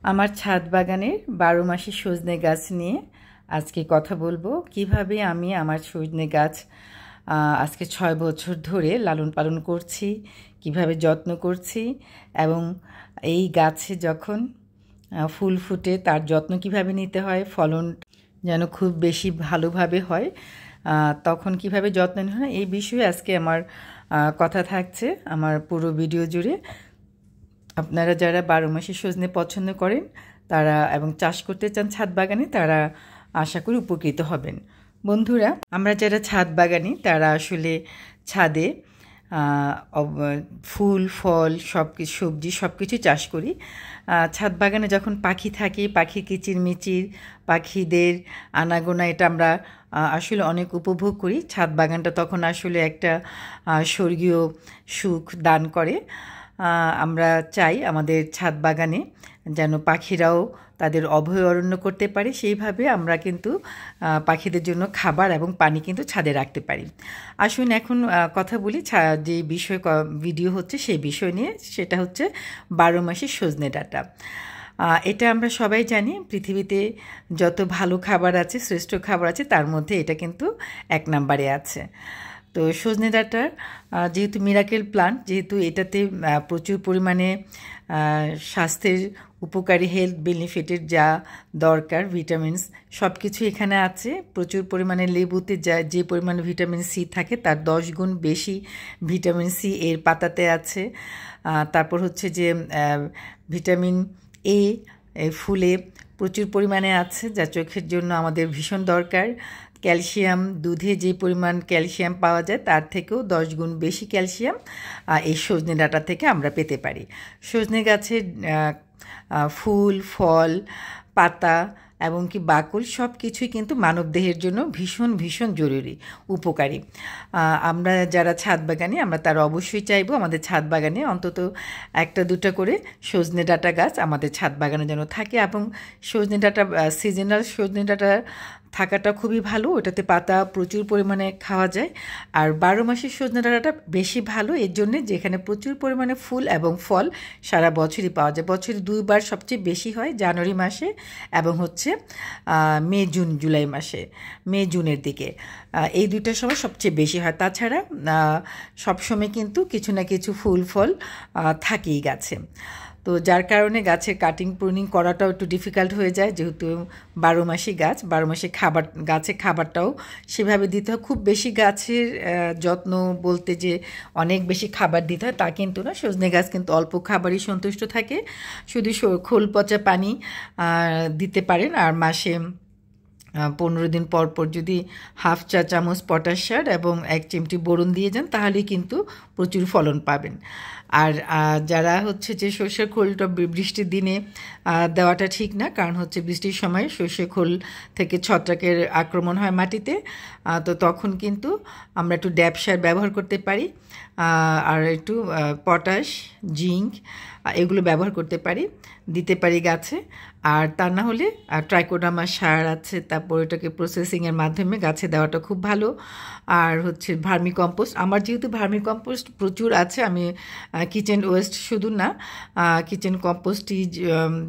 আমার ছাদ বাগানের 12 মাসি সজনে গাছ নিয়ে আজকে কথা বলবো কিভাবে আমি আমার সজনে গাছ আজকে 6 বছর ধরে লালন পালন করছি, কিভাবে যত্ন করছি এবং এই গাছে যখন ফুল ফুটে তার যত্ন কিভাবে নিতে হয়, ফলন যেন খুব বেশি ভালোভাবে হয়, তখন কিভাবে যত্ন নিতে হয় এই বিষয়ে আজকে আমার কথা থাকছে আমার পুরো ভিডিও জুড়ে। আপনারা যারা 12 মাসি সজনে পছন্দ করেন তারা এবং চাষ করতে চান ছাদ বাগানে তারা আশা করি উপকৃত হবেন। বন্ধুরা, আমরা যারা ছাদ বাগানি তারা আসলে ছাদে ফুল ফল সবজি সব কিছু চাষ করি। ছাদ বাগানে যখন পাখি থাকে, পাখির কিচিরমিচির, পাখিদের আনাগোনা এটা আমরা আসলে অনেক উপভোগ করি। ছাদ বাগানটা তখন আসলে একটা স্বর্গীয় সুখ দান করে। আমরা চাই আমাদের ছাদ বাগানে যেন পাখিরাও তাদের অভয়ারণ্য করতে পারে, সেইভাবে আমরা কিন্তু পাখিদের জন্য খাবার এবং পানি কিন্তু ছাদে রাখতে পারি। আসুন এখন কথা বলি যে বিষয় ভিডিও হচ্ছে সেই বিষয় নিয়ে, সেটা হচ্ছে 12 মাসি সজনে ডাঁটা। এটা আমরা সবাই জানি পৃথিবীতে যত ভালো খাবার আছে, শ্রেষ্ঠ খাবার আছে, তার মধ্যে এটা কিন্তু 1 নম্বরে আছে। তো সজনে ডাঁটা যেহেতু মিরাকেল প্লান্ট, যেহেতু এটাতে প্রচুর পরিমাণে স্বাস্থ্যের উপকারী হেলথ বেনিফিটের যা দরকার ভিটামিনস সব কিছু এখানে আছে। প্রচুর পরিমাণে লেবুতে যে পরিমাণে ভিটামিন সি থাকে তার 10 গুণ বেশি ভিটামিন সি এর পাতাতে আছে। তারপর হচ্ছে যে ভিটামিন এ ফুলে প্রচুর পরিমাণে আছে, যা চোখের জন্য আমাদের ভীষণ দরকার। ক্যালসিয়াম, দুধে যে পরিমাণ ক্যালসিয়াম পাওয়া যায় তার থেকেও 10 গুণ বেশি ক্যালসিয়াম এই সজনে ডাঁটা থেকে আমরা পেতে পারি। সজনে গাছের ফুল ফল পাতা এবং কি বাকল সব কিছুই কিন্তু মানবদেহের জন্য ভীষণ ভীষণ জরুরি, উপকারী। আমরা যারা ছাদ বাগানে আমরা তারা অবশ্যই চাইবো আমাদের ছাদ বাগানে অন্তত 1-2টা করে সজনে ডাঁটা গাছ আমাদের ছাদ বাগানে যেন থাকে। এবং সজনে ডাঁটা সিজনাল সজনে ডাঁটা থাকাটা খুবই ভালো, ওটাতে পাতা প্রচুর পরিমাণে খাওয়া যায়। আর 12 মাসের সজনে ডাঁটাটা বেশি ভালো এর জন্যে যেখানে প্রচুর পরিমাণে ফুল এবং ফল সারা বছরই পাওয়া যায়। বছরে 2 বার সবচেয়ে বেশি হয়, জানুয়ারি মাসে এবং হচ্ছে মে জুন জুলাই মাসে, মে জুনের দিকে এই 2টার সময় সবচেয়ে বেশি হয়। তাছাড়া সবসময় কিন্তু কিছু না কিছু ফুল ফল থাকেই গাছে। তো যার কারণে গাছের কাটিং প্রুনিং করাটাও একটু ডিফিকাল্ট হয়ে যায়, যেহেতু 12 মাসি গাছ, 12 মাসে গাছে খাবারটাও সেভাবে দিতে হয়। খুব বেশি গাছের যত্ন বলতে যে অনেক বেশি খাবার দিতে হয় তা কিন্তু না। সজনে গাছ কিন্তু অল্প খাবারই সন্তুষ্ট থাকে, শুধু খোল পচা পানি দিতে পারেন। আর মাসে 15 দিন পর পর যদি হাফ চা চামচ পটাশ সার এবং 1 চিমটি বোরন দিয়ে যান তাহলেই কিন্তু প্রচুর ফলন পাবেন। আর যারা হচ্ছে যে সর্ষের খোলটা বৃষ্টির দিনে দেওয়াটা ঠিক না, কারণ হচ্ছে বৃষ্টির সময় সর্ষের খোল থেকে ছত্রাকের আক্রমণ হয় মাটিতে, তো তখন কিন্তু আমরা একটু ড্যাপ সার ব্যবহার করতে পারি আর একটু পটাশ জিঙ্ক এগুলো ব্যবহার করতে পারি, দিতে পারি গাছে। আর তা না হলে ট্রাইকোডার্মা সার আছে, তারপর এটাকে প্রসেসিংয়ের মাধ্যমে গাছে দেওয়াটা খুব ভালো। আর হচ্ছে ভার্মি কম্পোস্ট, আমার যেহেতু ভার্মি কম্পোস্ট প্রচুর আছে, আমি কিচেন ওয়েস্ট শুধু না, কিচেন কম্পোস্টই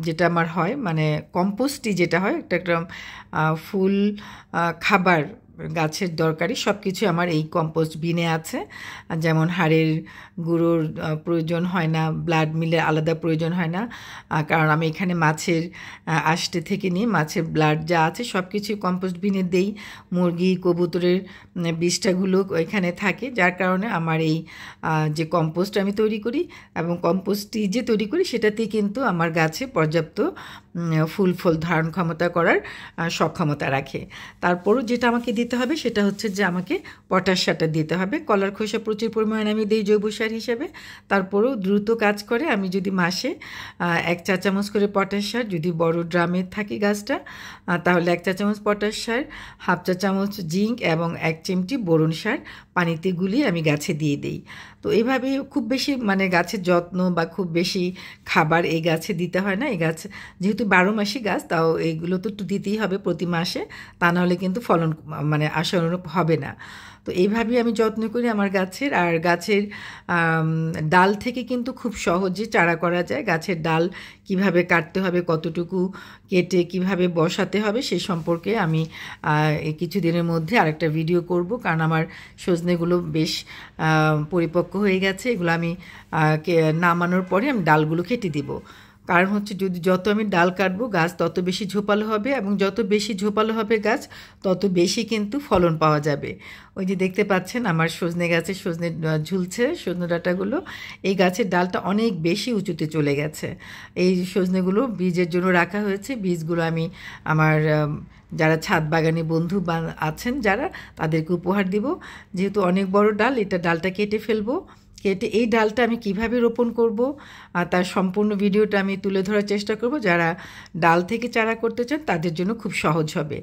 যেটা আমার হয়, মানে কম্পোস্টই যেটা হয় একটা ফুল খাবার গাছের দরকারি সব কিছু আমার এই কম্পোস্ট বিনে আছে। যেমন হাড়ের গুঁড়োর প্রয়োজন হয় না, ব্লাড মিলের আলাদা প্রয়োজন হয় না, কারণ আমি এখানে মাছের আষ্টে থেকে নিয়ে মাছের ব্লাড যা আছে সব কিছুই কম্পোস্ট বিনে দেই। মুরগি কবুতরের বিষ্ঠাগুলো এখানে থাকে, যার কারণে আমার এই যে কম্পোস্ট আমি তৈরি করি এবং কম্পোস্টটি যে তৈরি করি সেটাতেই কিন্তু আমার গাছে পর্যাপ্ত ফুল ফল ধারণ ক্ষমতা করার সক্ষমতা রাখে। তারপরও যেটা আমাকে দিতে হবে সেটা হচ্ছে যে আমাকে পটাশ সারটা দিতে হবে। কলার খোসা প্রচুর পরিমাণে আমি দিই জৈব সার হিসেবে, তারপরেও দ্রুত কাজ করে। আমি যদি মাসে 1 চা চামচ করে পটাশ সার, যদি বড় ড্রামে থাকে গাছটা তাহলে 1 চা চামচ পটাশ সার, হাফ চা চামচ জিঙ্ক এবং 1 চিমটি বোরন সার পানিতে গুলিয়ে আমি গাছে দিয়ে দিই। তো এইভাবে খুব বেশি মানে গাছের যত্ন বা খুব বেশি খাবার এই গাছে দিতে হয় না। এই গাছ যেহেতু 12 মাসি গাছ, তাও এইগুলো তো একটু দিতেই হবে প্রতি মাসে, তা নাহলে কিন্তু ফলন মানে আশানুরূপ হবে না। তো এইভাবেই আমি যত্ন করি আমার গাছের। আর গাছের ডাল থেকে কিন্তু খুব সহজে চারা করা যায়। গাছের ডাল কিভাবে কাটতে হবে, কতটুকু কেটে কিভাবে বসাতে হবে সে সম্পর্কে আমি এই কিছুদিনের মধ্যে আরেকটা ভিডিও করব, কারণ আমার সজনেগুলো বেশ পরিপক্ক হয়ে গেছে। এগুলো আমি নামানোর পরে আমি ডালগুলো কেটে দিব। কারণ হচ্ছে যত আমি ডাল কাটবো গাছ তত বেশি ঝোপালো হবে, এবং যত বেশি ঝোপালো হবে গাছ তত বেশি কিন্তু ফলন পাওয়া যাবে। ওই যে দেখতে পাচ্ছেন আমার সজনে গাছে সজনে ঝুলছে, সজনে ডাঁটাগুলো। এই গাছের ডালটা অনেক বেশি উঁচুতে চলে গেছে। এই সজনেগুলো বীজের জন্য রাখা হয়েছে। বীজগুলো আমি আমার যারা ছাদ বাগানি বন্ধু আছেন যারা, তাদেরকে উপহার দিব। যেহেতু অনেক বড় ডাল, ডালটা কেটে ফেলবো। কেটে এই ডালটা আমি কিভাবে রোপণ করব তার সম্পূর্ণ ভিডিওটা আমি তুলে ধরার চেষ্টা করব। যারা ডাল থেকে চারা করতে চান তাদের জন্য খুব সহজ হবে।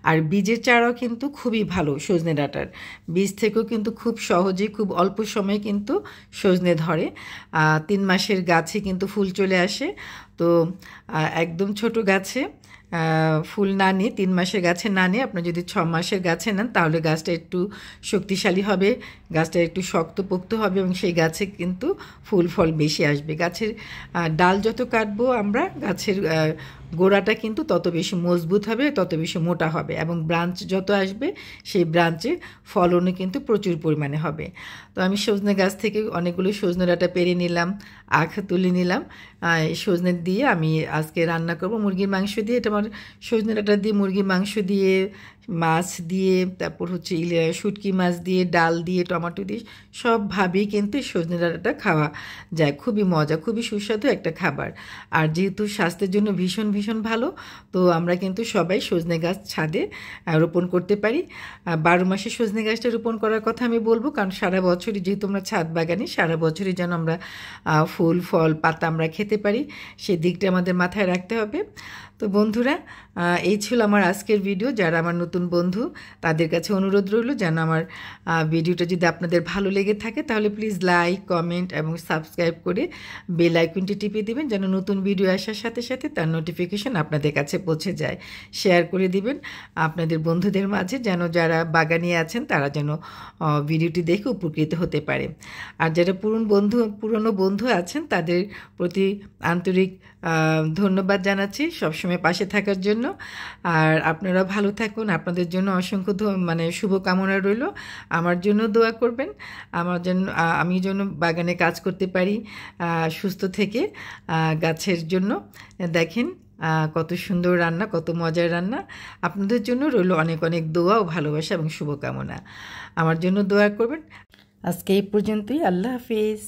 আর বীজের চারাও কিন্তু খুবই ভালো, সজনে ডাঁটার বীজ থেকেও কিন্তু খুব সহজেই খুব অল্প সময়ে কিন্তু সজনে ধরে। 3 মাসের গাছে কিন্তু ফুল চলে আসে। তো একদম ছোট গাছে ফুল না নিয়ে, 3 মাসের গাছে না নিয়ে আপনি যদি 6 মাসের গাছে নেন তাহলে গাছটা একটু শক্তিশালী হবে, গাছটা একটু শক্তপোক্ত হবে, এবং সেই গাছে কিন্তু ফুল ফল বেশি আসবে। গাছের ডাল যত কাটবো আমরা, গাছের গোড়াটা কিন্তু তত বেশি মজবুত হবে, তত বেশি মোটা হবে, এবং ব্রাঞ্চ যত আসবে সেই ব্রাঞ্চে ফলনও কিন্তু প্রচুর পরিমাণে হবে। তো আমি সজনে গাছ থেকে অনেকগুলো সজনে ডাঁটা পেরে নিলাম, আখ তুলে নিলাম। সজনে দিয়ে আমি আজকে রান্না করব মুরগির মাংস দিয়ে। এটা আমার সজনে ডাঁটা দিয়ে, মুরগির মাংস দিয়ে, মাছ দিয়ে, তারপর হচ্ছে শুটকি মাছ দিয়ে, ডাল দিয়ে, টমেটো দিয়ে, সবভাবেই কিন্তু সজনে ডাঁটাটা খাওয়া যায়। খুবই মজা, খুবই সুস্বাদু একটা খাবার। আর যেহেতু স্বাস্থ্যের জন্য ভীষণ ভীষণ ভালো, তো আমরা কিন্তু সবাই সজনে গাছ ছাদে রোপণ করতে পারি। 12 মাসে সজনে গাছটা রোপণ করার কথা আমি বলবো, কারণ সারা বছরই যেহেতু আমরা ছাদ বাগানি, সারা বছরই যেন আমরা ফুল ফল পাতা আমরা খেতে পারি, সেই দিকটা আমাদের মাথায় রাখতে হবে। তো বন্ধুরা, এই ছিল আমার আজকের ভিডিও। যারা আমার নতুন বন্ধু তাদের কাছে অনুরোধ রইল যেন আমার ভিডিওটা যদি আপনাদের ভালো লেগে থাকে তাহলে প্লিজ লাইক, কমেন্ট এবং সাবস্ক্রাইব করে বেল আইকনটি টিপে দিবেন, যেন নতুন ভিডিও আসার সাথে সাথে তার নোটিফিকেশন আপনাদের কাছে পৌঁছে যায়। শেয়ার করে দিবেন আপনাদের বন্ধুদের মাঝে, যেন যারা বাগানি আছেন তারা যেন ভিডিওটি দেখে উপকৃত হতে পারে। আর যারা পুরনো বন্ধু আছেন তাদের প্রতি আন্তরিক ধন্যবাদ জানাচ্ছি সবসময় পাশে থাকার জন্য। আর আপনারা ভালো থাকুন, আপনাদের জন্য অসংখ্য শুভকামনা রইল। আমার জন্য দোয়া করবেন, আমি যেন বাগানে কাজ করতে পারি সুস্থ থেকে গাছের জন্য। দেখেন কত সুন্দর রান্না, কত মজার রান্না। আপনাদের জন্য রইল অনেক অনেক দোয়া ও ভালোবাসা এবং শুভকামনা। আমার জন্য দোয়া করবেন। আজকে এই পর্যন্তই। আল্লাহ হাফিজ।